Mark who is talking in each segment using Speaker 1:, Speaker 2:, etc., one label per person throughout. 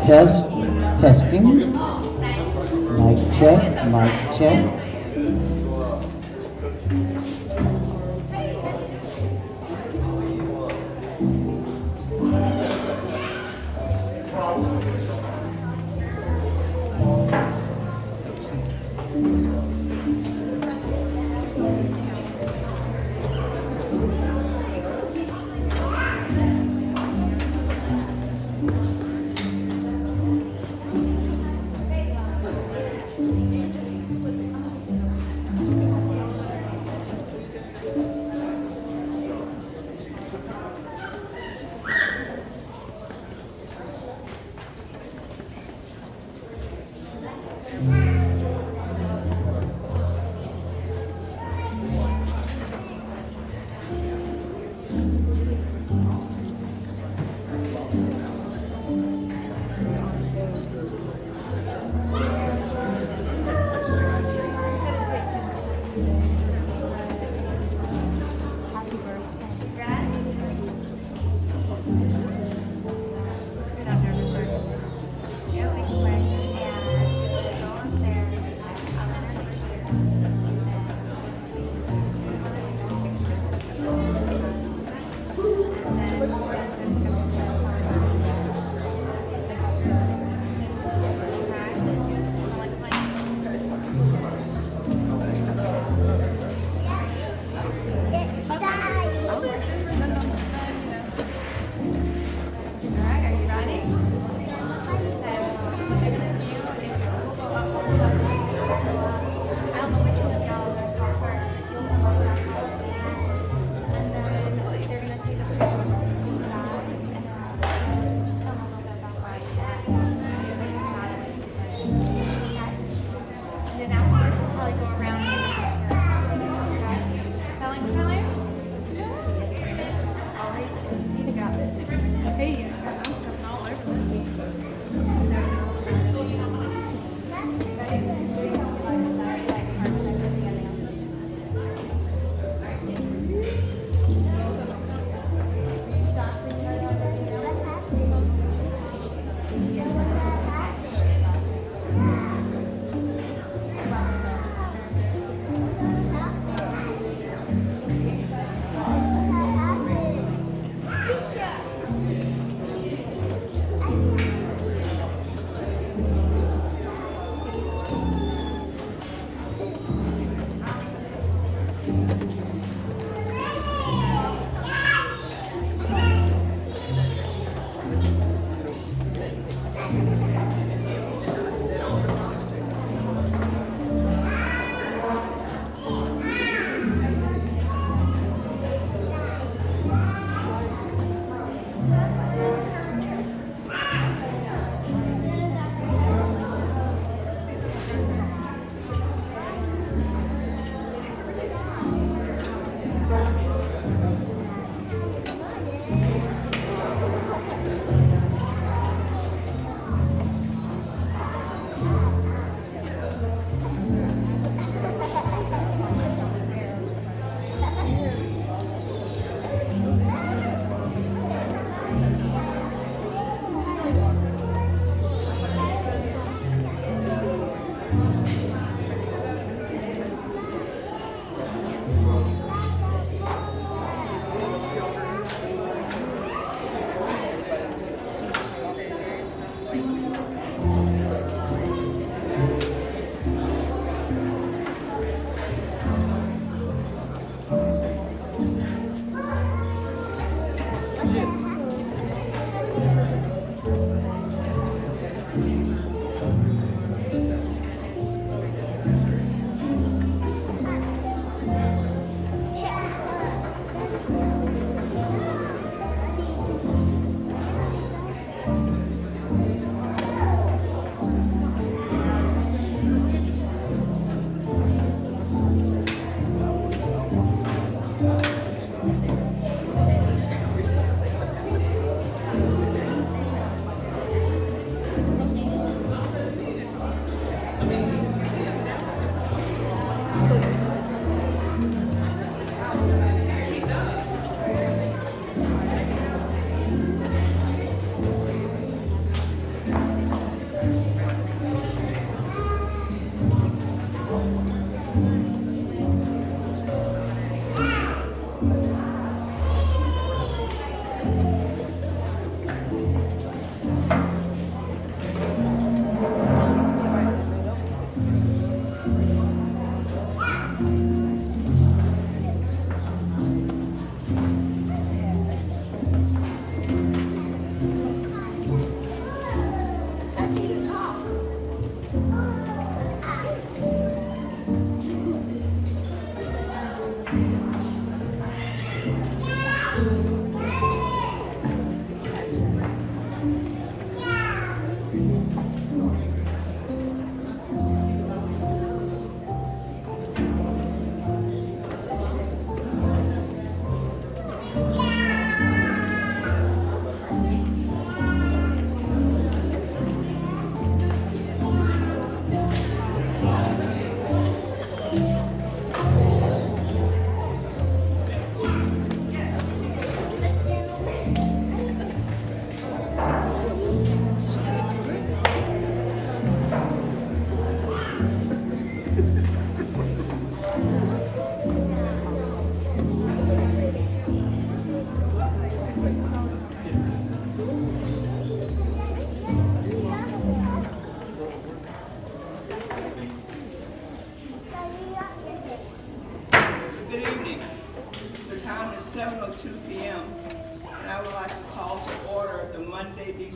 Speaker 1: Testing. Mic check.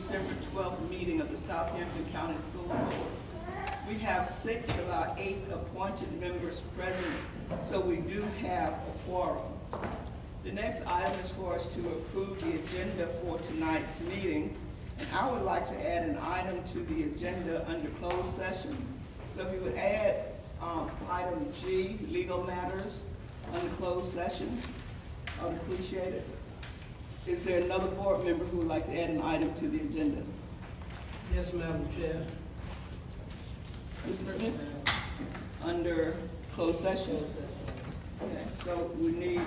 Speaker 1: December 12th meeting of the Southampton County School Board. We have 6 of our 8 appointed members present, so we do have a quorum. The next item is for us to approve the agenda for tonight's meeting, and I would like to add an item to the agenda under closed session. So if you would add item G, legal matters, under closed session, I would appreciate it. Is there another board member who would like to add an item to the agenda?
Speaker 2: Yes, Madam Chair.
Speaker 1: Mr. Smith? Under closed session? Okay, so we need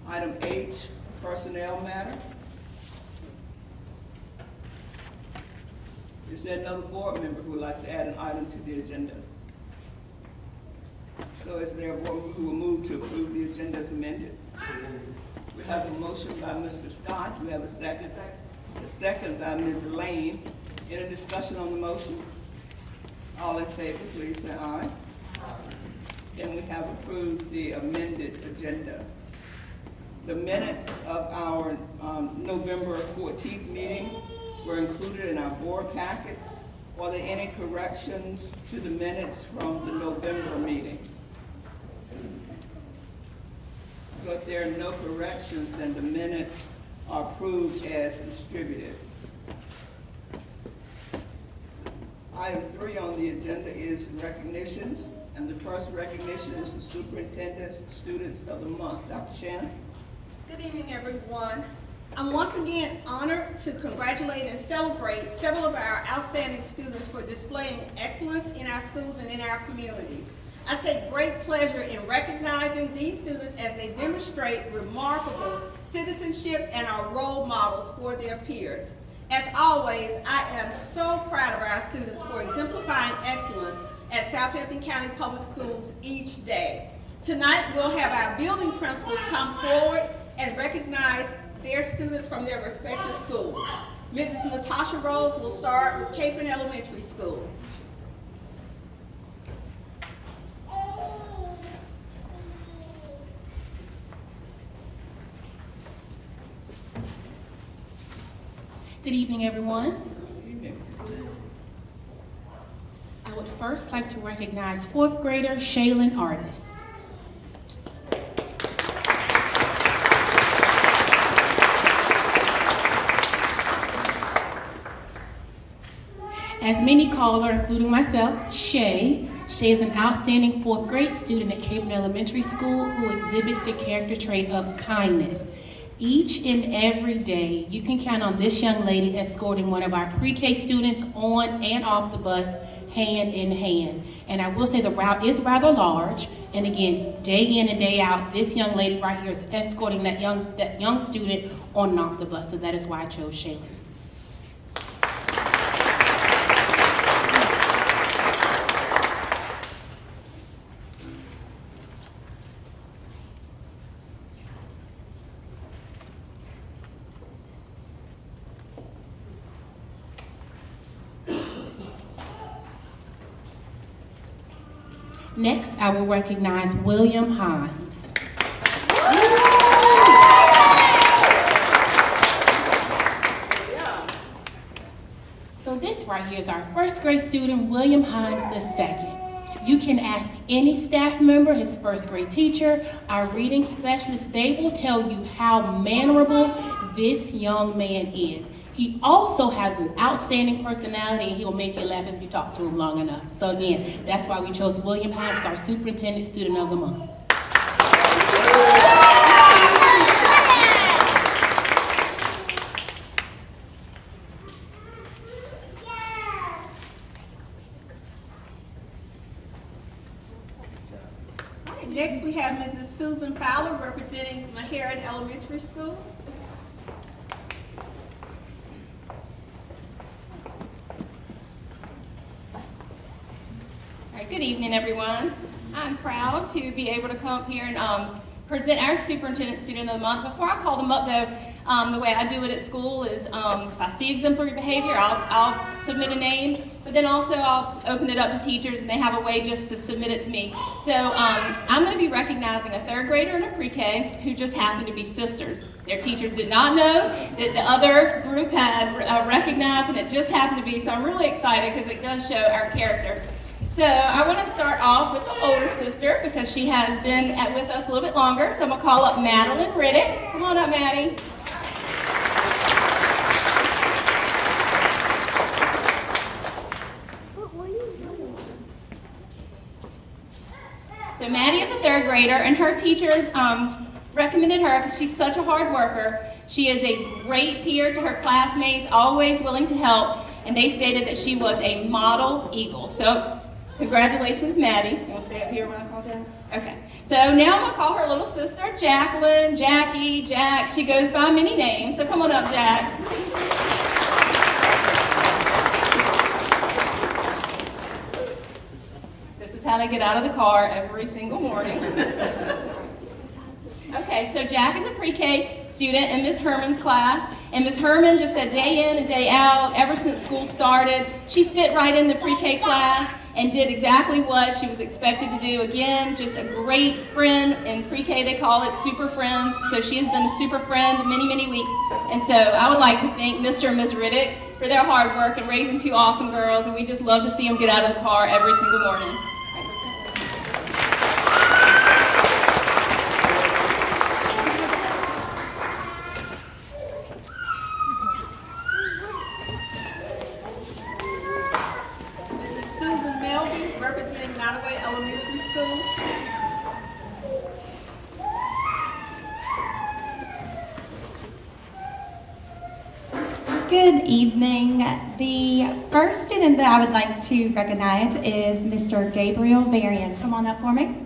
Speaker 1: item H, personnel matter. Is there another board member who would like to add an item to the agenda? So is there a board member who will move to approve the agenda as amended? We have a motion by Mr. Scott. Do we have a second? A second by Ms. Lane. Any discussion on the motion? All in favor, please say aye. Then we have approved the amended agenda. The minutes of our November 14th meeting were included in our board packets. Are there any corrections to the minutes from the November meeting? So if there are no corrections, then the minutes are approved as distributed. Item 3 on the agenda is recognitions, and the first recognition is the Superintendent's Students of the Month. Dr. Shannon?
Speaker 3: Good evening, everyone. I'm once again honored to congratulate and celebrate several of our outstanding students for displaying excellence in our schools and in our community. I take great pleasure in recognizing these students as they demonstrate remarkable citizenship and are role models for their peers. As always, I am so proud of our students for exemplifying excellence at Southampton County Public Schools each day. Tonight, we'll have our building principals come forward and recognize their students from their respective schools. Mrs. Natasha Rose will start with Capron Elementary School.
Speaker 4: Good evening, everyone.
Speaker 1: Good evening.
Speaker 4: I would first like to recognize 4th grader Shaylin Artis. As many call her, including myself, Shay. Shay is an outstanding 4th grade student at Capron Elementary School who exhibits the character trait of kindness. Each and every day, you can count on this young lady escorting one of our pre-K students on and off the bus, hand in hand. And I will say the route is rather large. And again, day in and day out, this young lady right here is escorting that young student on and off the bus. So that is why I chose Shaylin. Next, I will recognize William Himes. So this right here is our 1st grade student, William Himes II. You can ask any staff member, his 1st grade teacher, our reading specialist, they will tell you how mannerable this young man is. He also has an outstanding personality, and he'll make you laugh if you talk to him long enough. So again, that's why we chose William Himes, our Superintendent Student of the Month.
Speaker 3: All right, next we have Mrs. Susan Fowler representing Maharan Elementary School.
Speaker 5: Good evening, everyone. I'm proud to be able to come up here and present our Superintendent Student of the Month. Before I call them up, though, The way I do it at school is if I see exemplary behavior, I'll submit a name, but then also I'll open it up to teachers and they have a way just to submit it to me. So I'm going to be recognizing a third grader and a pre-K who just happen to be sisters. Their teachers did not know that the other group had recognized, and it just happened to be, so I'm really excited because it does show our character. So I want to start off with the older sister because she has been with us a little bit longer. So I'm going to call up Madeline Riddick. Come on up, Maddie. So Maddie is a third grader, and her teachers recommended her because she's such a hard worker. She is a great peer to her classmates, always willing to help, and they stated that she was a model eagle. So congratulations, Maddie. You want to stay up here when I call Jack? Okay. So now I'm going to call her little sister, Jacqueline, Jackie, Jack. She goes by many names, so come on up, Jack. This is how they get out of the car every single morning. Okay, so Jack is a pre-K student in Ms. Herman's class, and Ms. Herman just said day in and day out, ever since school started, she fit right in the pre-K class and did exactly what she was expected to do. Again, just a great friend. In pre-K they call it super friends, so she has been a super friend many, many weeks. And so I would like to thank Mr. and Ms. Riddick for their hard work in raising two awesome girls, and we just love to see them get out of the car every single morning.
Speaker 3: Representing Nottaway Elementary School.
Speaker 6: Good evening. The first student that I would like to recognize is Mr. Gabriel Varian. Come on up for me.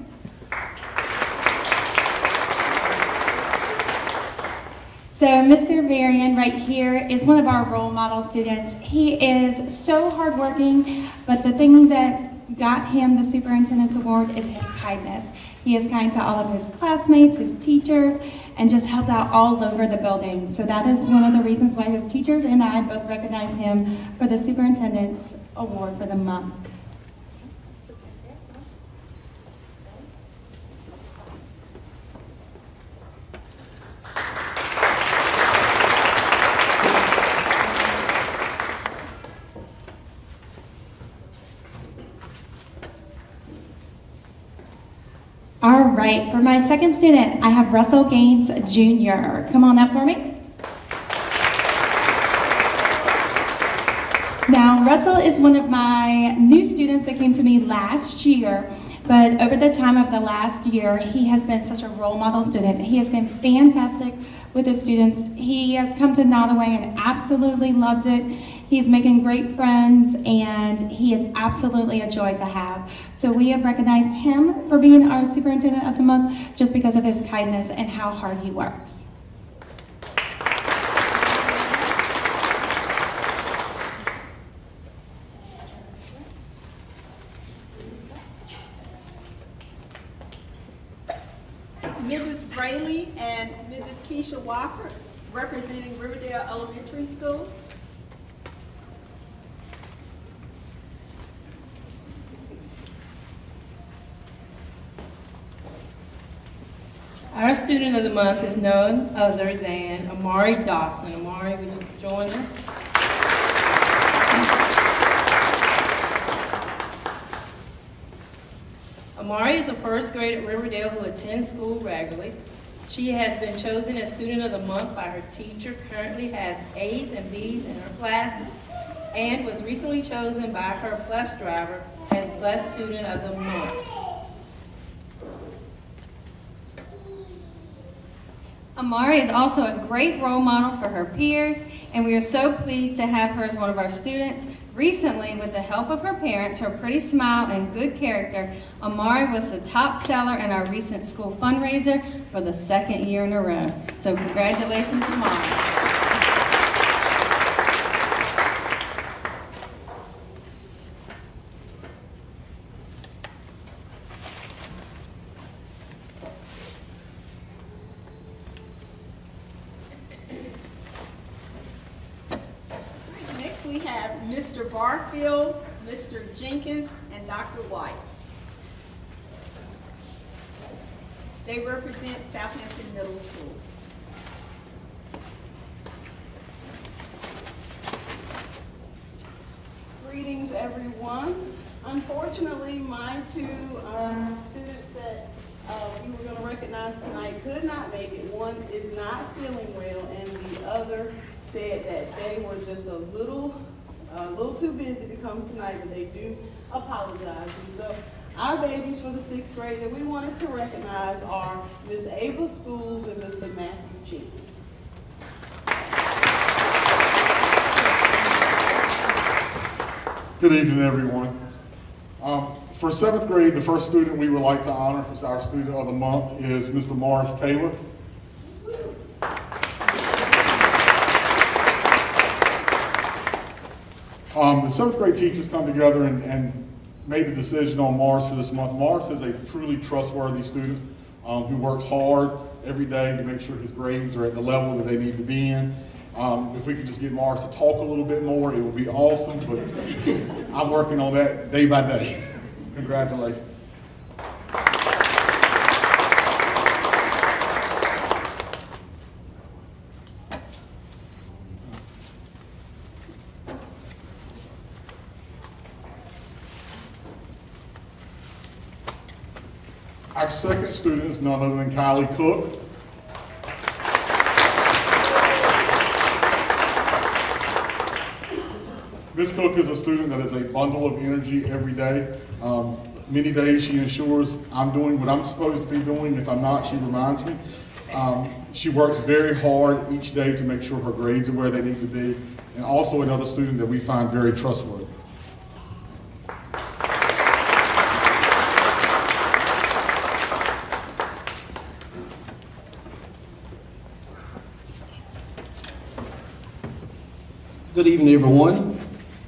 Speaker 6: So Mr. Varian right here is one of our role model students. He is so hardworking, but the thing that got him the Superintendent's Award is his kindness. He is kind to all of his classmates, his teachers, and just helps out all over the building. So that is one of the reasons why his teachers and I both recognized him for the Superintendent's Award for the month. All right, for my second student, I have Russell Gaines Jr. Come on up for me. Now, Russell is one of my new students that came to me last year, but over the time of the last year, he has been such a role model student. He has been fantastic with his students. He has come to Nottaway and absolutely loved it. He's making great friends, and he is absolutely a joy to have. So we have recognized him for being our Superintendent of the Month just because of his kindness and how hard he works.
Speaker 3: Mrs. Braley and Mrs. Keisha Walker, representing Riverdale Elementary School.
Speaker 7: Our student of the month is none other than Amari Dawson. Amari, would you join us? Amari is a first grade at Riverdale who attends school regularly. She has been chosen as student of the month by her teacher, currently has A's and B's in her classes, and was recently chosen by her bus driver as bus student of the month.
Speaker 8: Amari is also a great role model for her peers, and we are so pleased to have her as one of our students. Recently, with the help of her parents, her pretty smile, and good character, Amari was the top seller in our recent school fundraiser for the second year in a row. So congratulations, Amari.
Speaker 3: Next, we have Mr. Barfield, Mr. Jenkins, and Dr. White. They represent Southampton Middle School.
Speaker 9: Greetings, everyone. Unfortunately, my two students that we were going to recognize tonight could not make it. One is not feeling well, and the other said that they were just a little too busy to come tonight, but they do apologize. And so our babies for the 6th grade that we wanted to recognize are Ms. Ava Schools and Mr. Matthew Jenkins.
Speaker 10: Good evening, everyone. For 7th grade, the first student we would like to honor for our Student of the Month is Mr. Morris Taylor. The 7th grade teachers come together and made the decision on Morris for this month. Morris is a truly trustworthy student who works hard every day to make sure his grades are at the level that they need to be in. If we could just get Morris to talk a little bit more, it would be awesome, but I'm working on that day by day. Congratulations. Our second student is none other than Kylie Cook. Ms. Cook is a student that is a bundle of energy every day. Many days she ensures I'm doing what I'm supposed to be doing. If I'm not, she reminds me. She works very hard each day to make sure her grades are where they need to be, and also another student that we find very trustworthy.
Speaker 2: Good evening, everyone.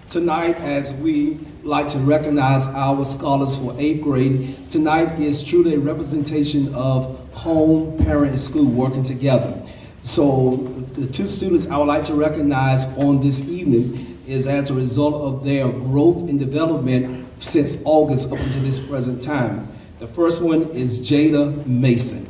Speaker 2: Tonight, as we like to recognize our scholars for 8th grade, tonight is truly a representation of home, parent, and school working together. So the two students I would like to recognize on this evening is as a result of their growth and development since August up until this present time. The first one is Jada Mason.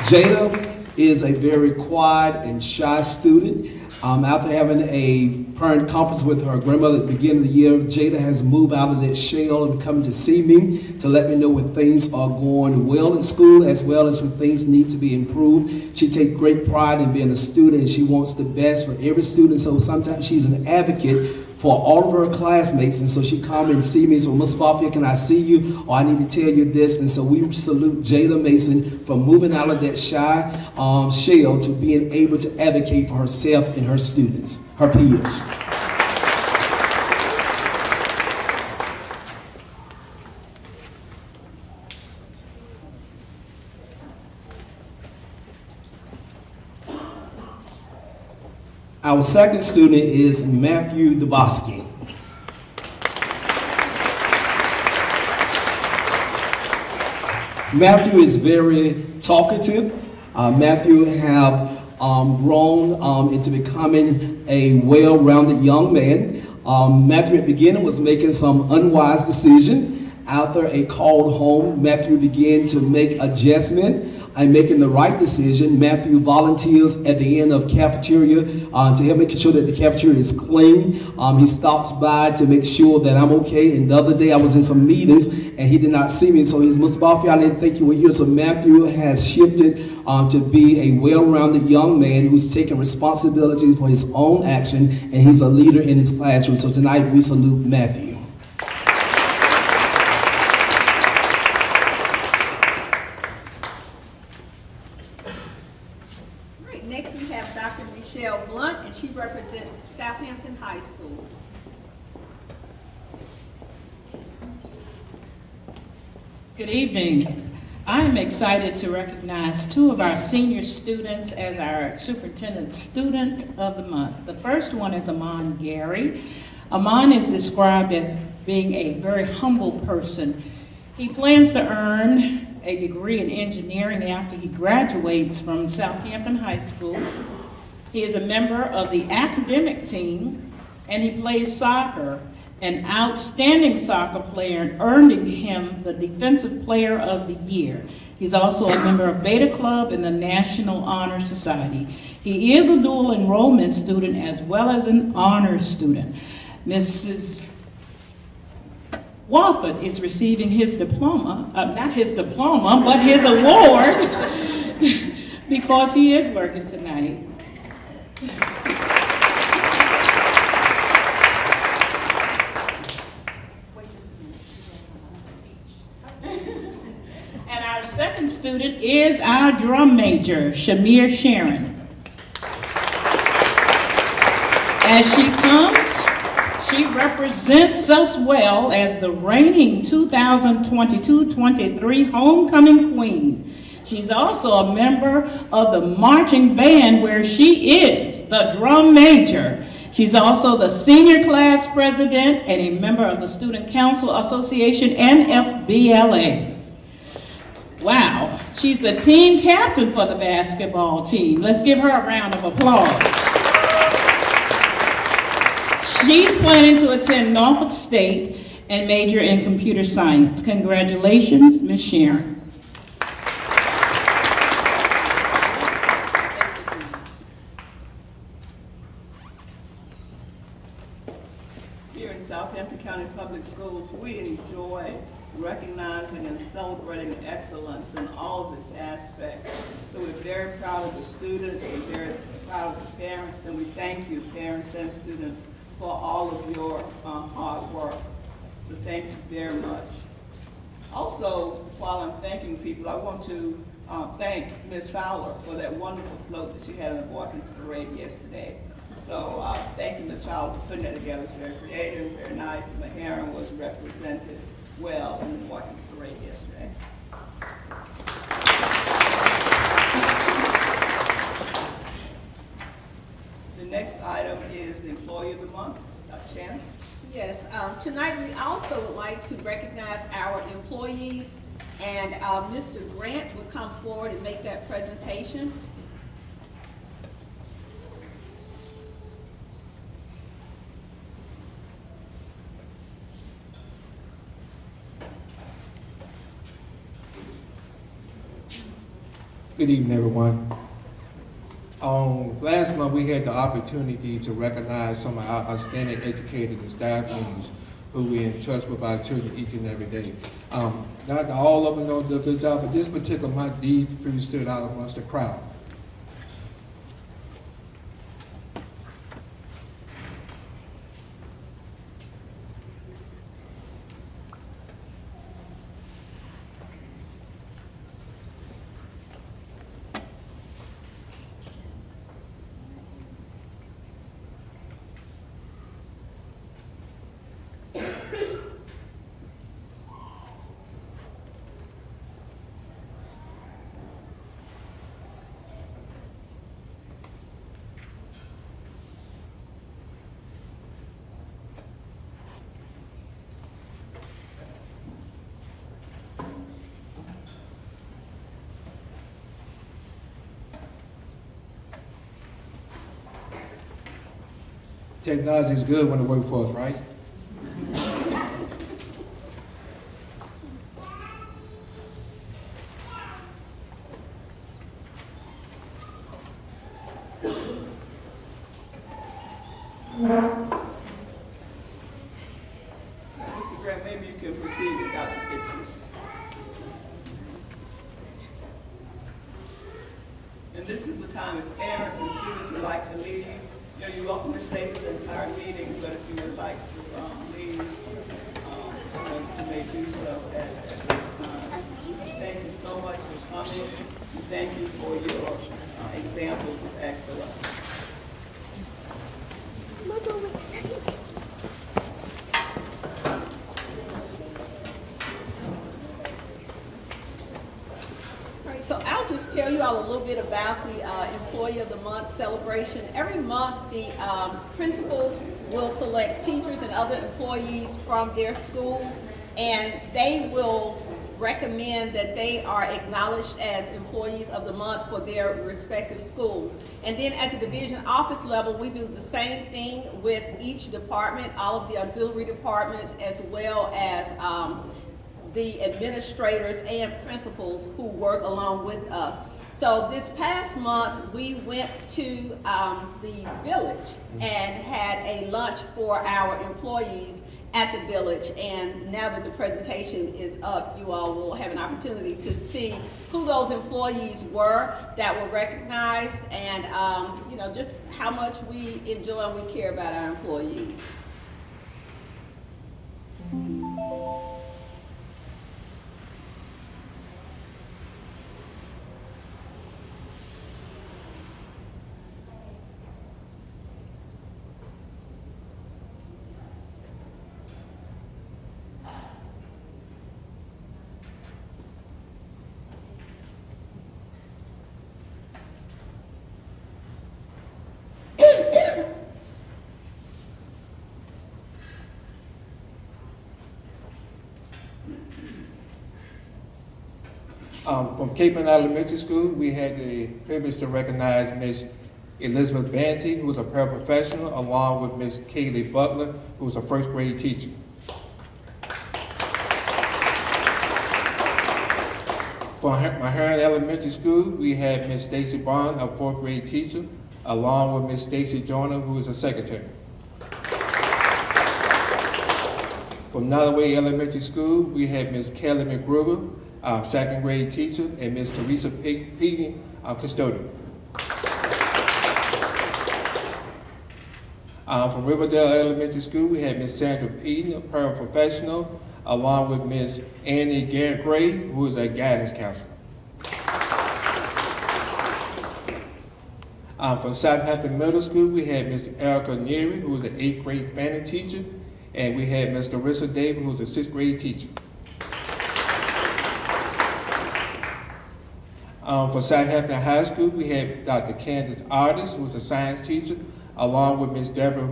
Speaker 2: Jada is a very quiet and shy student. After having a parent conference with her grandmother at the beginning of the year, Jada has moved out of that shell and come to see me to let me know when things are going well in school as well as when things need to be improved. She takes great pride in being a student and she wants the best for every student, so sometimes she's an advocate for all of her classmates, and so she come and see me, so Ms. Barfield, can I see you? Or I need to tell you this, and so we salute Jada Mason for moving out of that shy shell to being able to advocate for herself and her students, her peers. Our second student is Matthew Dubosky. Matthew is very talkative. Matthew have grown into becoming a well-rounded young man. Matthew at the beginning was making some unwise decisions. After a call home, Matthew began to make adjustment and making the right decision. Matthew volunteers at the end of cafeteria to help make sure that the cafeteria is clean. He stops by to make sure that I'm okay. And the other day I was in some meetings and he did not see me. So he's, Mr. Barfield, I didn't think you were here. So Matthew has shifted to be a well-rounded young man who's taking responsibility for his own action, and he's a leader in his classroom. So tonight we salute Matthew.
Speaker 3: Next, we have Dr. Michelle Blunt, and she represents Southampton High School.
Speaker 11: Good evening. I am excited to recognize two of our senior students as our Superintendent Student of the Month. The first one is Amon Gary. Amon is described as being a very humble person. He plans to earn a degree in engineering after he graduates from Southampton High School. He is a member of the academic team, and he plays soccer, an outstanding soccer player, earning him the Defensive Player of the Year. He's also a member of Beta Club and the National Honor Society. He is a dual enrollment student as well as an honors student. Mrs. Wofford is receiving his diploma, not his diploma, but his award because he is working tonight. And our second student is our drum major, Shamir Sharon. As she comes, she represents us well as the reigning 2022-23 homecoming queen. She's also a member of the marching band where she is the drum major. She's also the senior class president and a member of the Student Council Association and FBLA. Wow, she's the team captain for the basketball team. Let's give her a round of applause. She's planning to attend Norfolk State and major in computer science. Congratulations, Ms. Sharon.
Speaker 1: Here in Southampton County Public Schools, we enjoy recognizing and celebrating excellence in all of its aspects. So we're very proud of the students, we're very proud of the parents, and we thank you, parents and students, for all of your hard work. So thank you very much. Also, while I'm thanking people, I want to thank Ms. Fowler for that wonderful float that she had in the Watkins Parade yesterday. So thank you, Ms. Fowler, for putting that together. It's very creative, very nice. Maharan was represented well in the Watkins Parade yesterday. The next item is the Employee of the Month. Dr. Shannon?
Speaker 3: Yes, tonight we also would like to recognize our employees, and Mr. Grant will come forward and make that presentation.
Speaker 12: Good evening, everyone. Last month, we had the opportunity to recognize some of our outstanding educators and staff members who we entrust with our children each and every day. Not all of them know the good job, but this particular month, these few stood out amongst the crowd. Technology is good when it works for us, right?
Speaker 1: Mr. Grant, maybe you can proceed without the pictures. And this is the time if parents and students would like to leave. You know, you're welcome to stay for the entire meeting, but if you would like to leave, you may do so at this time. Thank you so much for coming. Thank you for your examples of excellence.
Speaker 3: All right, so I'll just tell you all a little bit about the Employee of the Month celebration. Every month, the principals will select teachers and other employees from their schools, and they will recommend that they are acknowledged as employees of the month for their respective schools. And then at the division office level, we do the same thing with each department, all of the auxiliary departments, as well as the administrators and principals who work along with us. So this past month, we went to the village and had a lunch for our employees at the village. And now that the presentation is up, you all will have an opportunity to see who those employees were that were recognized, and you know, just how much we enjoy and we care about our employees.
Speaker 12: From Cape Ann Elementary School, we had the privilege to recognize Miss Elizabeth Banty, who was a paraprofessional, along with Miss Kaylee Butler, who was a first grade teacher. For Mahern Elementary School, we had Miss Stacy Bond, a fourth grade teacher, along with Miss Stacy Joyner, who is a secretary. From Nottoway Elementary School, we had Miss Kelly McGruber, second grade teacher, and Miss Teresa Peaty, custodian. From Riverdale Elementary School, we had Miss Sandra Peaty, a paraprofessional, along with Miss Annie Gray, who is a guidance counselor. From Southampton Middle School, we had Miss Erica Neary, who was an 8th grade Spanish teacher, and we had Miss Larissa Davis, who was a 6th grade teacher. For Southampton High School, we had Dr. Candace Artis, who was a science teacher, along with Miss Deborah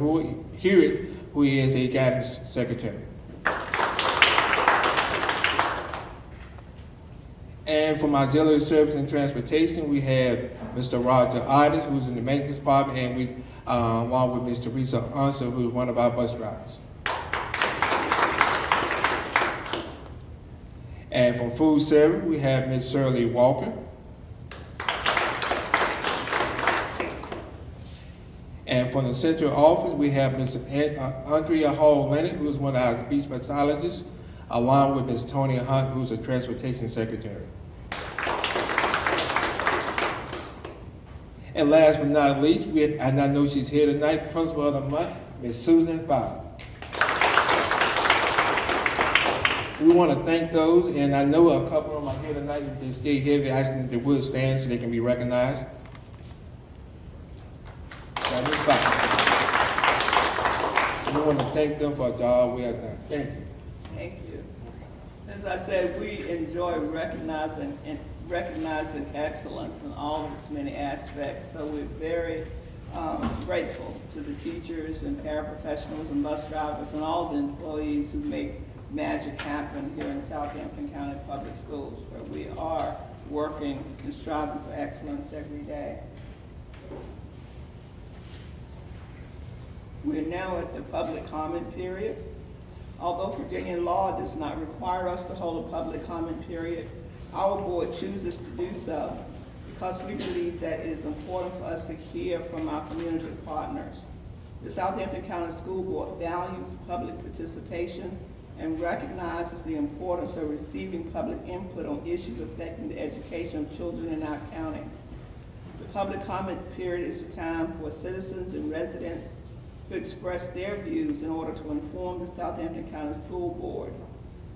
Speaker 12: Hewitt, who is a guidance secretary. And from auxiliary service and transportation, we had Mr. Roger Artis, who's in the maintenance department, and we, along with Ms. Teresa Unser, who is one of our bus drivers. And from food service, we have Ms. Shirley Walker. And from the central office, we have Mr. Andrea Hall Leonard, who is one of our speech pathologists, along with Ms. Tony Hunt, who's a transportation secretary. And last but not least, and I know she's here tonight, Principal of the Month, Ms. Susan Fowler. We want to thank those, and I know a couple of them are here tonight. If they stay here, they ask them if they would stand so they can be recognized. We want to thank them for a job well done. Thank you.
Speaker 1: Thank you. As I said, we enjoy recognizing excellence in all of its many aspects. So we're very grateful to the teachers and paraprofessionals and bus drivers and all the employees who make magic happen here in Southampton County Public Schools, where we are working and striving for excellence every day. We're now at the public comment period. Although Virginia law does not require us to hold a public comment period, our board chooses to do so because we believe that it is important for us to hear from our community partners. The Southampton County School Board values public participation and recognizes the importance of receiving public input on issues affecting the education of children in our county. The public comment period is a time for citizens and residents to express their views in order to inform the Southampton County School Board.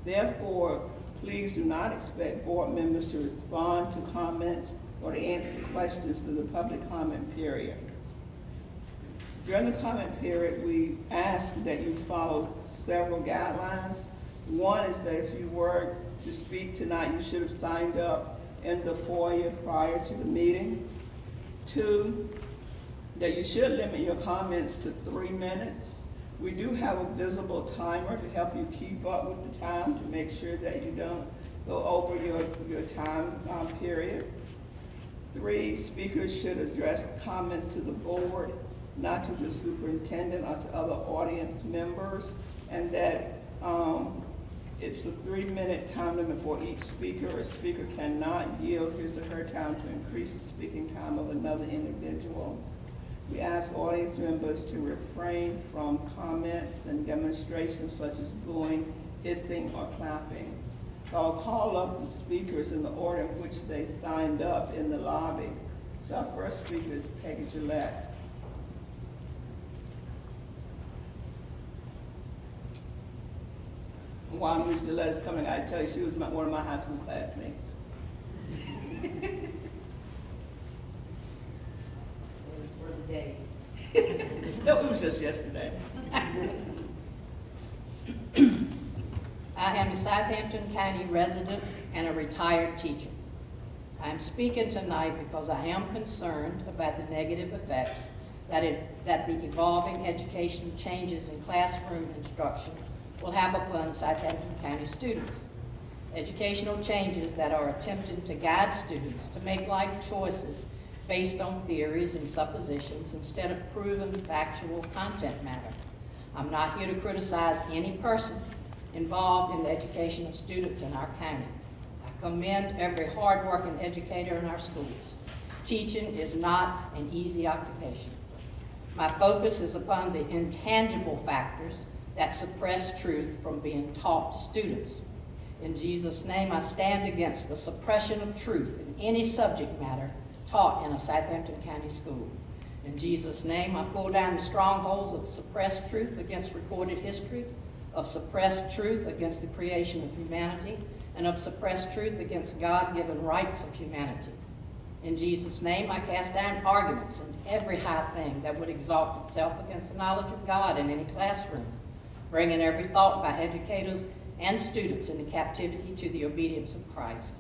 Speaker 1: Therefore, please do not expect board members to respond to comments or to answer questions through the public comment period. During the comment period, we ask that you follow several guidelines. One is that if you were to speak tonight, you should have signed up in the foyer prior to the meeting. Two, that you should limit your comments to 3 minutes. We do have a visible timer to help you keep up with the time to make sure that you don't go over your time period. 3, speakers should address comments to the board, not to the superintendent or to other audience members, and that it's a 3-minute time limit for each speaker. A speaker cannot yield his or her time to increase the speaking time of another individual. We ask audience members to refrain from comments and demonstrations such as booing, hissing, or clapping. So I'll call up the speakers in the order in which they signed up in the lobby. So our first speaker is Peggy Gillette. While Ms. Gillette is coming, I tell you, she was one of my high school classmates.
Speaker 13: For the days.
Speaker 1: No, it was just yesterday.
Speaker 13: I am a Southampton County resident and a retired teacher. I am speaking tonight because I am concerned about the negative effects that the evolving education changes in classroom instruction will have upon Southampton County students. Educational changes that are attempting to guide students to make life choices based on theories and suppositions instead of proven factual content matter. I'm not here to criticize any person involved in the education of students in our county. I commend every hard-working educator in our schools. Teaching is not an easy occupation. My focus is upon the intangible factors that suppress truth from being taught to students. In Jesus' name, I stand against the suppression of truth in any subject matter taught in a Southampton County school. In Jesus' name, I pull down the strongholds of suppressed truth against recorded history, of suppressed truth against the creation of humanity, and of suppressed truth against God-given rights of humanity. In Jesus' name, I cast down arguments and every high thing that would exalt itself against the knowledge of God in any classroom, bringing every thought by educators and students into captivity to the obedience of Christ.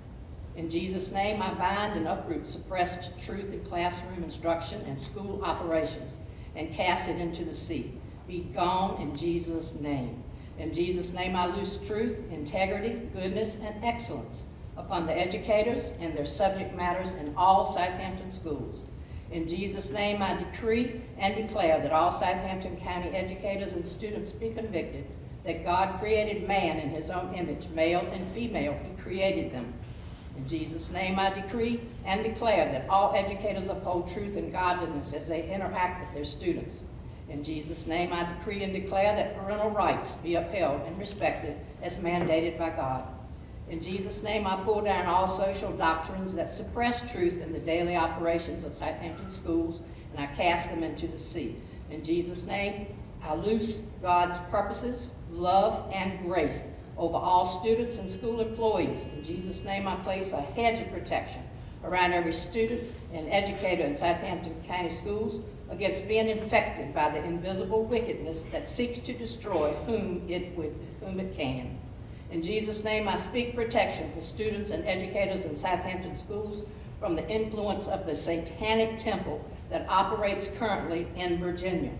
Speaker 13: In Jesus' name, I bind and uproot suppressed truth in classroom instruction and school operations and cast it into the sea. Be gone in Jesus' name. In Jesus' name, I loose truth, integrity, goodness, and excellence upon the educators and their subject matters in all Southampton schools. In Jesus' name, I decree and declare that all Southampton County educators and students be convicted that God created man in his own image, male and female, he created them. In Jesus' name, I decree and declare that all educators uphold truth and godliness as they interact with their students. In Jesus' name, I decree and declare that parental rights be upheld and respected as mandated by God. In Jesus' name, I pull down all social doctrines that suppress truth in the daily operations of Southampton schools, and I cast them into the sea. In Jesus' name, I loose God's purposes, love, and grace over all students and school employees. In Jesus' name, I place a hedge of protection around every student and educator in Southampton County schools against being infected by the invisible wickedness that seeks to destroy whom it can. In Jesus' name, I speak protection for students and educators in Southampton schools from the influence of the satanic temple that operates currently in Virginia.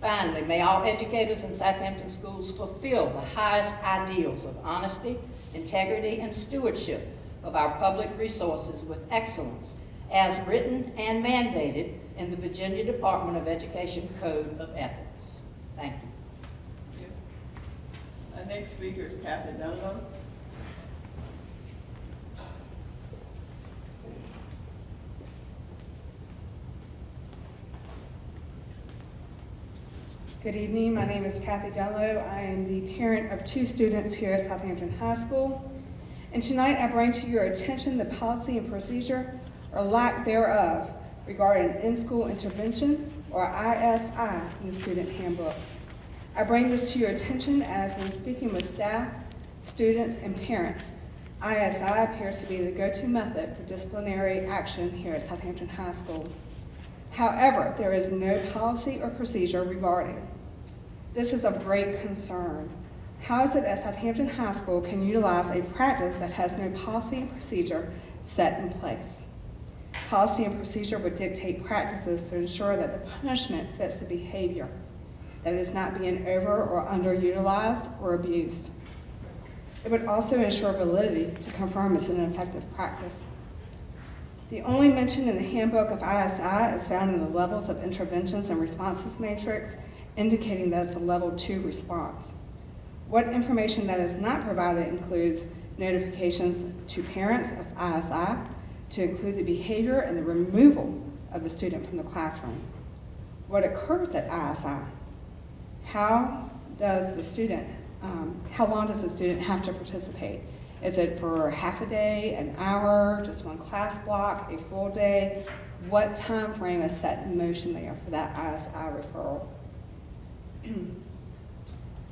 Speaker 13: Finally, may all educators in Southampton schools fulfill the highest ideals of honesty, integrity, and stewardship of our public resources with excellence, as written and mandated in the Virginia Department of Education Code of Ethics. Thank you.
Speaker 1: Our next speaker is Kathy Dunlop.
Speaker 14: Good evening, my name is Kathy Dunlop. I am the parent of 2 students here at Southampton High School. And tonight I bring to your attention the policy and procedure, or lack thereof, regarding in-school intervention, or ISI, in the student handbook. I bring this to your attention as in speaking with staff, students, and parents. ISI appears to be the go-to method for disciplinary action here at Southampton High School. However, there is no policy or procedure regarding. This is of great concern. How is it that Southampton High School can utilize a practice that has no policy and procedure set in place? Policy and procedure would dictate practices to ensure that the punishment fits the behavior, that it is not being over or underutilized or abused. It would also ensure validity to confirm it's an effective practice. The only mention in the handbook of ISI is found in the levels of interventions and responses matrix, indicating that it's a level 2 response. What information that is not provided includes notifications to parents of ISI, to include the behavior and the removal of the student from the classroom. What occurs at ISI? How long does the student have to participate? Is it for half a day, an hour, just one class block, a full day? What time frame is set in motion there for that ISI referral?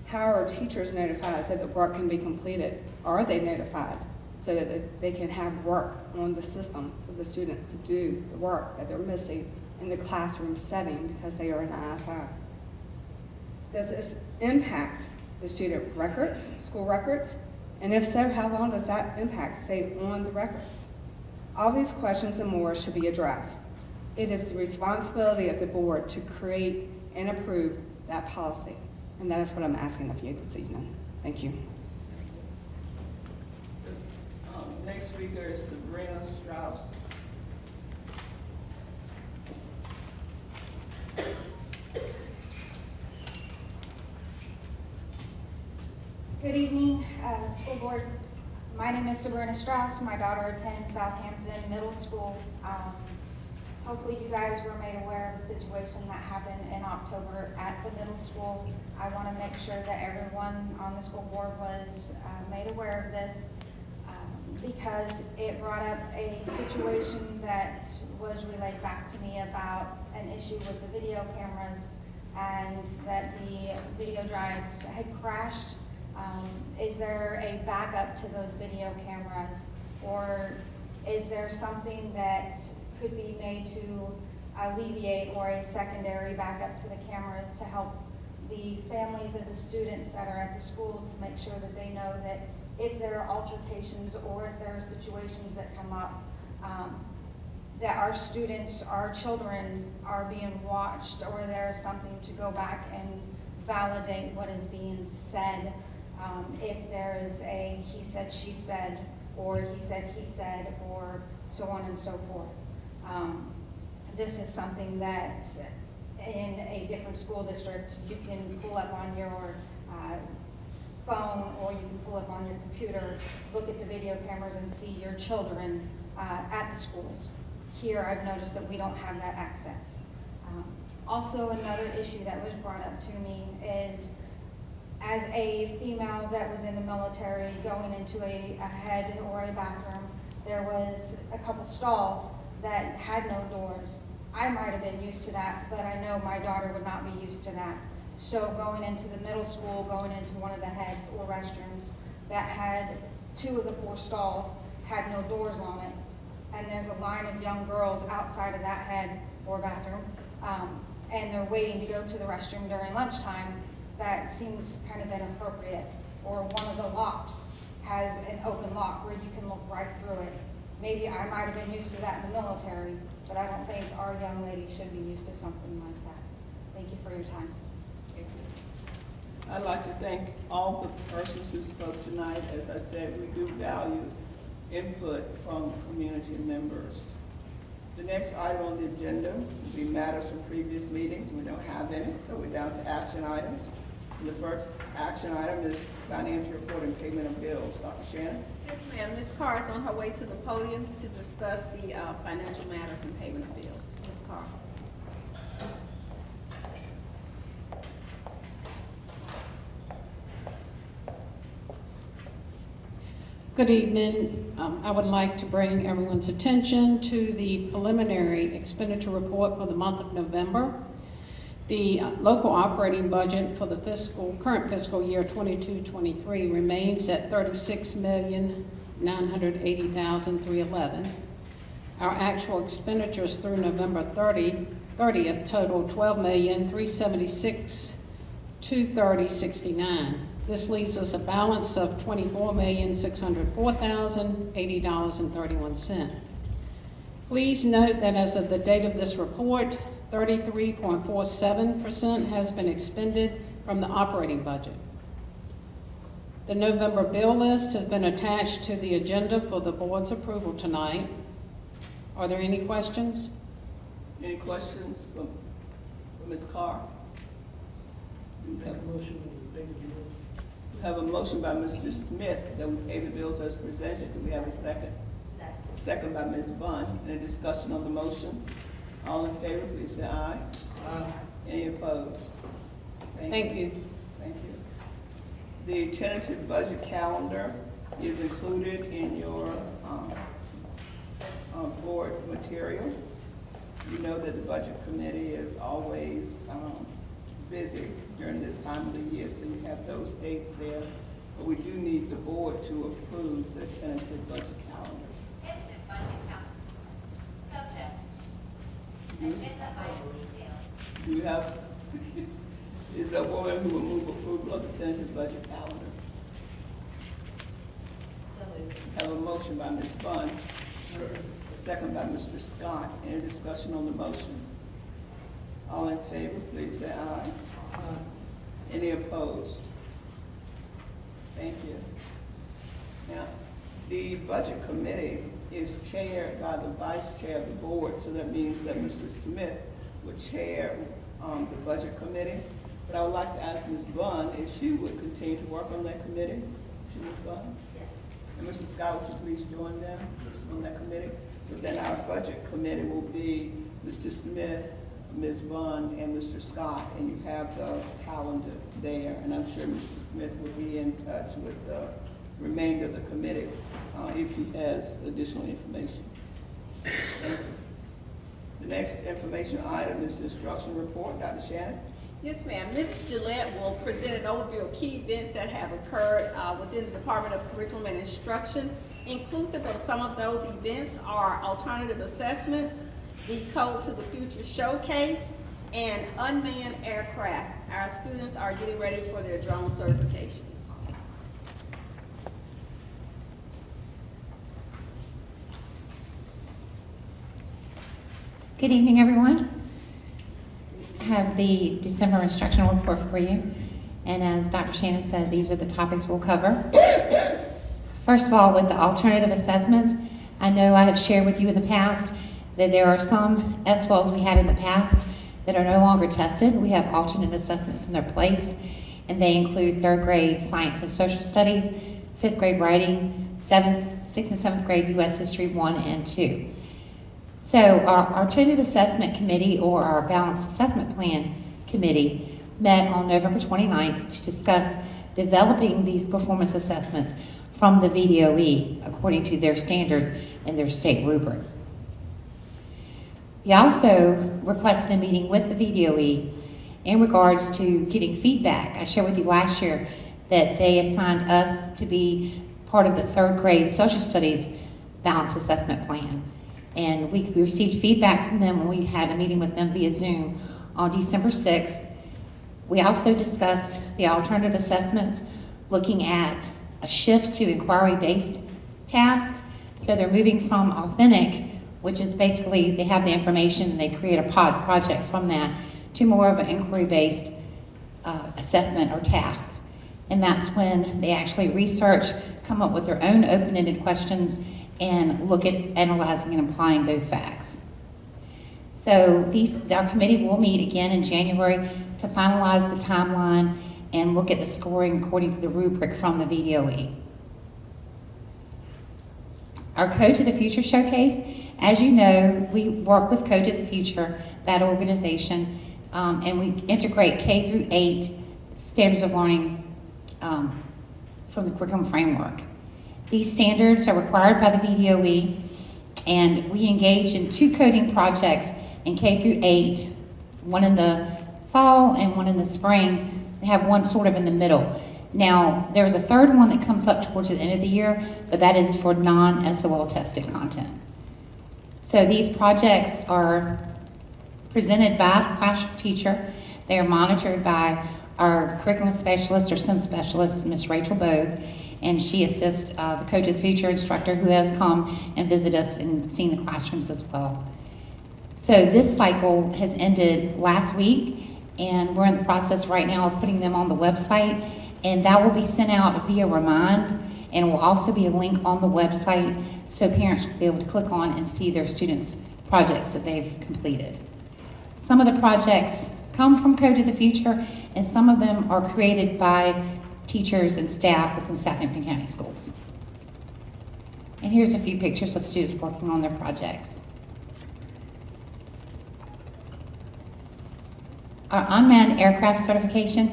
Speaker 14: How are teachers notified so that work can be completed? Are they notified so that they can have work on the system for the students to do the work that they're missing in the classroom setting because they are in ISI? Does this impact the student records, school records? And if so, how long does that impact stay on the records? All these questions and more should be addressed. It is the responsibility of the board to create and approve that policy. And that is what I'm asking of you this evening. Thank you.
Speaker 1: Next speaker is Sabrina Strauss.
Speaker 15: Good evening, school board. My name is Sabrina Strauss. My daughter attends Southampton Middle School. Hopefully you guys were made aware of the situation that happened in October at the middle school. I want to make sure that everyone on the school board was made aware of this because it brought up a situation that was relayed back to me about an issue with the video cameras and that the video drives had crashed. Is there a backup to those video cameras, or is there something that could be made to alleviate or a secondary backup to the cameras to help the families of the students that are at the school to make sure that they know that if there are altercations or if there are situations that come up, that our students, our children are being watched, or there's something to go back and validate what is being said. If there is a he said, she said, or he said, or so on and so forth. This is something that in a different school district you can pull up on your phone, or you can pull up on your computer, look at the video cameras and see your children at the schools. Here I've noticed that we don't have that access. Also, another issue that was brought up to me is, as a female that was in the military going into a head or a bathroom, there was a couple stalls that had no doors. I might have been used to that, but I know my daughter would not be used to that. So going into the middle school, going into one of the heads or restrooms that had 2 of the 4 stalls had no doors on it, and there's a line of young girls outside of that head or bathroom, and they're waiting to go to the restroom during lunchtime, that seems kind of inappropriate. Or one of the locks has an open lock where you can look right through it. Maybe I might have been used to that in the military, but I don't think our young ladies should be used to something like that. Thank you for your time.
Speaker 1: I'd like to thank all the persons who spoke tonight. As I said, we do value input from community members. The next item on the agenda will be matters from previous meetings. We don't have any, so we're down to action items. And the first action item is financial report and payment of bills. Dr. Shannon?
Speaker 3: Yes, ma'am. Ms. Carr is on her way to the podium to discuss the financial matters and payment of bills. Ms. Carr.
Speaker 16: Good evening. I would like to bring everyone's attention to the preliminary expenditure report for the month of November. The local operating budget for the current fiscal year 22-23 remains at $36,980,311. Our actual expenditures through November 30th total $12,376,230.69. This leaves us a balance of $24,604,080.31. Please note that as of the date of this report, 33.47% has been expended from the operating budget. The November bill list has been attached to the agenda for the board's approval tonight. Are there any questions?
Speaker 1: Any questions from Ms. Carr? We have a motion by Mr. Smith that we pay the bills as presented. Do we have a second? Second by Ms. Bond. Any discussion on the motion? All in favor, please say aye. Aye. Any opposed?
Speaker 16: Thank you.
Speaker 1: Thank you. The tentative budget calendar is included in your board material. You know that the budget committee is always busy during this time of the year, so you have those dates there. But we do need the board to approve the tentative budget calendar.
Speaker 17: Tentative budget calendar. Subject. Agenda item details.
Speaker 1: Do you have, is there a woman who will move approval of the tentative budget calendar?
Speaker 13: So moved.
Speaker 1: Have a motion by Ms. Bunn, second by Mr. Scott. Any discussion on the motion? All in favor, please say aye. Aye. Any opposed? Thank you. Now, the budget committee is chaired by the vice chair of the board, so that means that Mr. Smith would chair the budget committee. But I would like to ask Ms. Bunn if she would continue to work on that committee. Ms. Bunn?
Speaker 13: Yes.
Speaker 1: And Mr. Scott, would you please join them on that committee? So then our budget committee will be Mr. Smith, Ms. Bunn, and Mr. Scott, and you have the calendar there. And I'm sure Mr. Smith will be in touch with the remainder of the committee if he has additional information. Thank you. The next information item is the instruction report. Dr. Shannon?
Speaker 3: Yes, ma'am. Mrs. Gillette will present an overview of key events that have occurred within the Department of Curriculum and Instruction. Inclusive of some of those events are alternative assessments, the Code to the Future Showcase, and unmanned aircraft. Our students are getting ready for their drone certifications.
Speaker 18: Good evening, everyone. I have the December instructional report for you. And as Dr. Shannon said, these are the topics we'll cover. First of all, with the alternative assessments, I know I have shared with you in the past that there are some SWALs we had in the past that are no longer tested. We have alternate assessments in their place, and they include 3rd grade science and social studies, 5th grade writing, 6th and 7th grade U.S. History 1 and 2. So our alternative assessment committee, or our balanced assessment plan committee, met on November 29th to discuss developing these performance assessments from the VDOE according to their standards and their state rubric. We also requested a meeting with the VDOE in regards to getting feedback. I shared with you last year that they assigned us to be part of the 3rd grade social studies balanced assessment plan. And we received feedback from them when we had a meeting with them via Zoom on December 6th. We also discussed the alternative assessments, looking at a shift to inquiry-based tasks. So they're moving from authentic, which is basically they have the information and they create a project from that, to more of an inquiry-based assessment or tasks. And that's when they actually research, come up with their own open-ended questions, and look at analyzing and applying those facts. So our committee will meet again in January to finalize the timeline and look at the scoring according to the rubric from the VDOE. Our Code to the Future Showcase, as you know, we work with Code to the Future, that organization, and we integrate K through 8 standards of learning from the curriculum framework. These standards are required by the VDOE, and we engage in 2 coding projects in K through 8, one in the fall and one in the spring. They have one sort of in the middle. Now, there's a 3rd one that comes up towards the end of the year, but that is for non-SOL tested content. So these projects are presented by the classroom teacher. They are monitored by our curriculum specialist or SIM specialist, Ms. Rachel Bogue, and she assists the Code to the Future instructor who has come and visited us and seen the classrooms as well. So this cycle has ended last week, and we're in the process right now of putting them on the website and that will be sent out via Remind, and will also be a link on the website so parents will be able to click on and see their students' projects that they've completed. Some of the projects come from Code of the Future, and some of them are created by teachers and staff within Southampton County Schools. And here's a few pictures of students working on their projects. Our unmanned aircraft certification,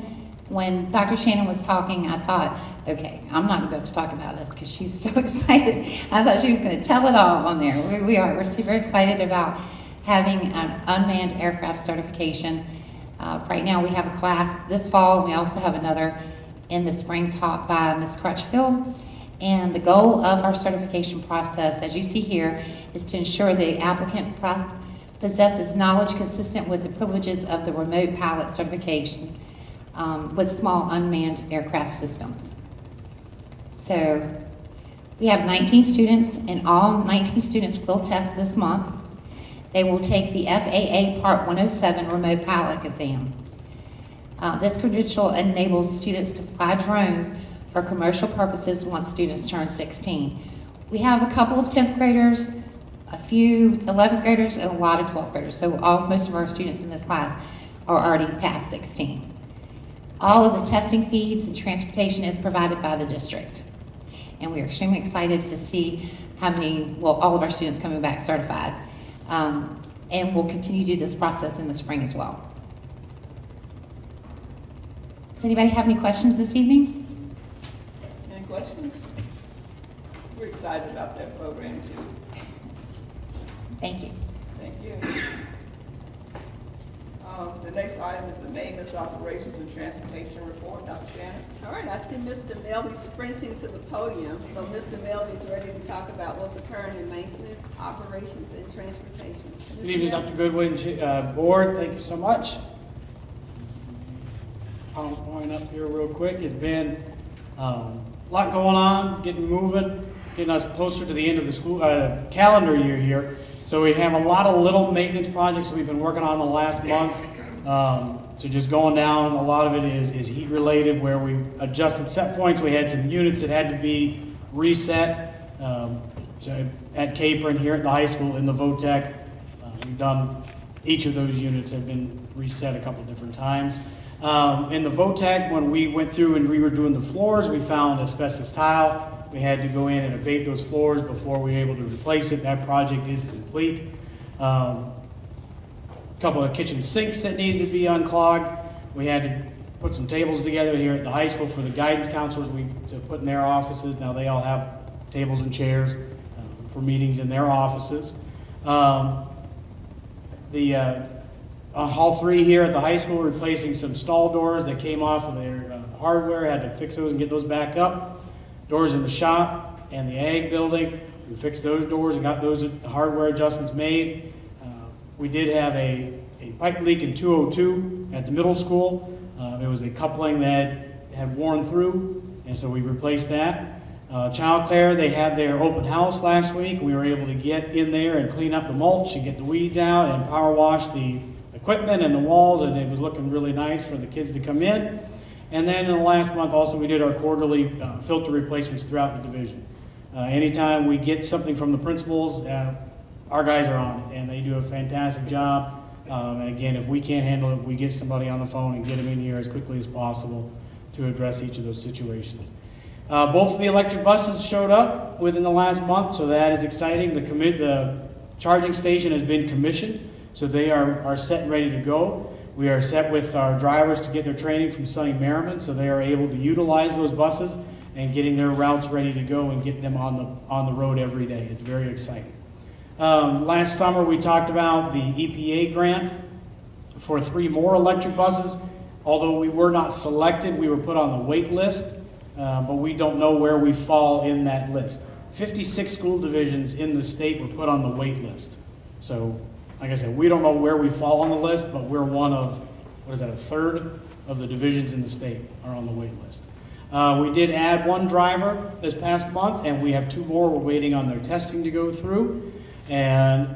Speaker 18: when Dr. Shannon was talking, I thought, okay, I'm not going to be able to talk about this because she's so excited. I thought she was going to tell it all on there. We're super excited about having an unmanned aircraft certification. Right now we have a class this fall, and we also have another in the spring taught by Ms. Crutchfield. And the goal of our certification process, as you see here, is to ensure the applicant possesses knowledge consistent with the privileges of the remote pilot certification with small unmanned aircraft systems. So we have 19 students, and all 19 students will test this month. They will take the FAA Part 107 remote pilot exam. This credential enables students to fly drones for commercial purposes once students turn 16. We have a couple of 10th graders, a few 11th graders, and a lot of 12th graders. So most of our students in this class are already past 16. All of the testing fees and transportation is provided by the district. And we are extremely excited to see how many, well, all of our students coming back certified. And we'll continue to do this process in the spring as well. Does anybody have any questions this evening?
Speaker 1: Any questions? We're excited about that program too.
Speaker 18: Thank you.
Speaker 1: Thank you. The next item is the maintenance, operations, and transportation report. Dr. Shannon.
Speaker 3: All right, I see Mr. Melby sprinting to the podium. So Mr. Melby is ready to talk about what's occurring in maintenance, operations, and transportation.
Speaker 19: Good evening, Dr. Goodwin, board. Thank you so much. PowerPoint up here real quick. It's been a lot going on, getting moving, getting us closer to the end of the school calendar year here. So we have a lot of little maintenance projects we've been working on the last month. So just going down, a lot of it is heat related, where we adjusted set points. We had some units that had to be reset. So at Capron here at the high school in the VOTEC, we've done, each of those units have been reset a couple different times. In the VOTEC, when we went through and we were doing the floors, we found asbestos tile. We had to go in and abate those floors before we were able to replace it. That project is complete. A couple of kitchen sinks that needed to be unclogged. We had to put some tables together here at the high school for the guidance counselors to put in their offices. Now they all have tables and chairs for meetings in their offices. On Hall 3 here at the high school, replacing some stall doors that came off of their hardware. Had to fix those and get those back up. Doors in the shop and the ag building, we fixed those doors and got those hardware adjustments made. We did have a pipe leak in 202 at the middle school. It was a coupling that had worn through, and so we replaced that. Child Care, they had their open house last week. We were able to get in there and clean up the mulch and get the weeds out and power wash the equipment and the walls, and it was looking really nice for the kids to come in. And then in the last month also, we did our quarterly filter replacements throughout the division. Anytime we get something from the principals, our guys are on it, and they do a fantastic job. And again, if we can't handle it, we get somebody on the phone and get them in here as quickly as possible to address each of those situations. Both of the electric buses showed up within the last month, so that is exciting. The charging station has been commissioned, so they are set and ready to go. We are set with our drivers to get their training from Sunny Merriman, so they are able to utilize those buses and getting their routes ready to go and get them on the road every day. It's very exciting. Last summer we talked about the EPA grant for 3 more electric buses. Although we were not selected, we were put on the wait list, but we don't know where we fall in that list. 56 school divisions in the state were put on the wait list. So, like I said, we don't know where we fall on the list, but we're one of, what is that, a third of the divisions in the state are on the wait list. We did add 1 driver this past month, and we have 2 more we're waiting on their testing to go through. And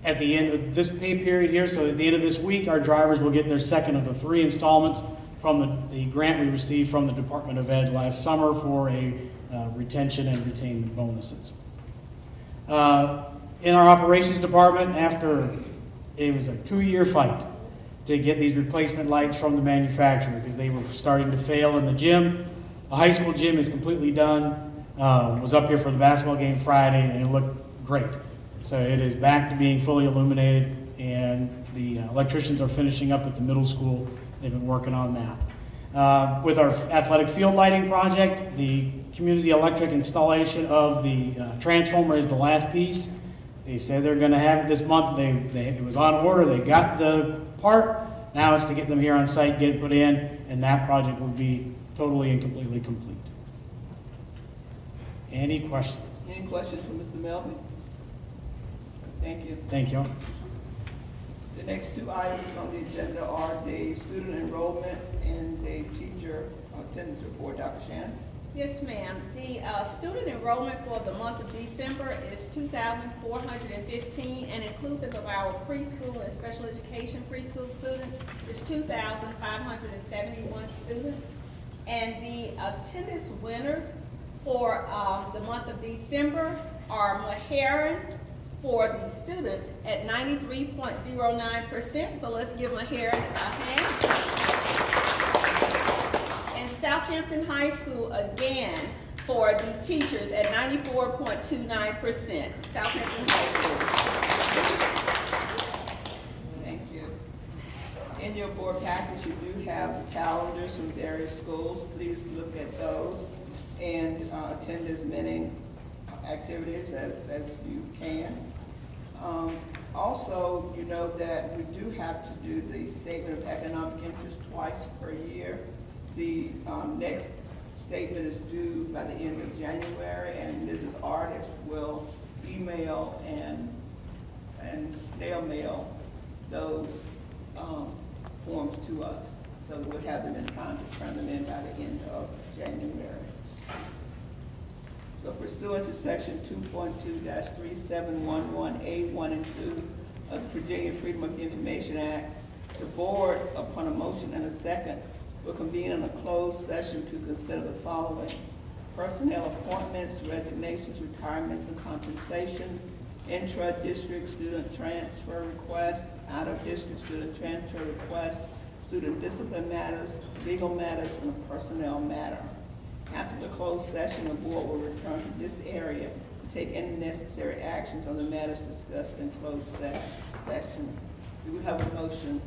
Speaker 19: at the end of this pay period here, so at the end of this week, our drivers will get their second of the 3 installments from the grant we received from the Department of Ed last summer for a retention and retainment bonuses. In our operations department, after it was a 2-year fight to get these replacement lights from the manufacturer because they were starting to fail in the gym. The high school gym is completely done. Was up here for the basketball game Friday and it looked great. So it is back to being fully illuminated, and the electricians are finishing up at the middle school. They've been working on that. With our athletic field lighting project, the community electric installation of the transformer is the last piece. They said they're going to have it this month. It was on order. They got the part. Now it's to get them here on site, get it put in, and that project will be totally and completely complete. Any questions?
Speaker 1: Any questions for Mr. Melvin? Thank you.
Speaker 19: Thank you.
Speaker 1: The next 2 items on the agenda are the student enrollment and the teacher attendance report. Dr. Shannon?
Speaker 3: Yes, ma'am. The student enrollment for the month of December is 2,415, and inclusive of our preschool and special education preschool students is 2,571 students. And the attendance winners for the month of December are Maharan for the students at 93.09%. So let's give Maharan a hand. And Southampton High School again for the teachers at 94.29%. Southampton High School.
Speaker 1: Thank you. In your board package, you do have calendars from various schools. Please look at those and attend as many activities as you can. Also, you know that we do have to do the statement of economic interest twice per year. The next statement is due by the end of January, and Mrs. Artist will email and snail mail those forms to us, so that we'll have them in time to turn them in by the end of January. So pursuant to section 2.2-3711A1 and 2 of the Virginia Freedom of Information Act, the board, upon a motion and a second, will convene in a closed session to consider the following: personnel appointments, resignations, retirements, and compensation, intra-district student transfer requests, out-of-district student transfer requests, student discipline matters, legal matters, and a personnel matter. After the closed session, the board will return to this area to take any necessary actions on the matters discussed in closed session. Do we have a motion?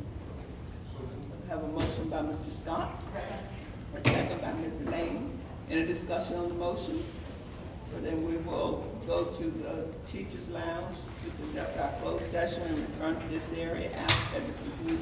Speaker 1: We have a motion by Mr. Scott. A second by Ms. Lane. Any discussion on the motion? So then we will go to the teachers' lounge to conduct our closed session and return to this area after the conclusion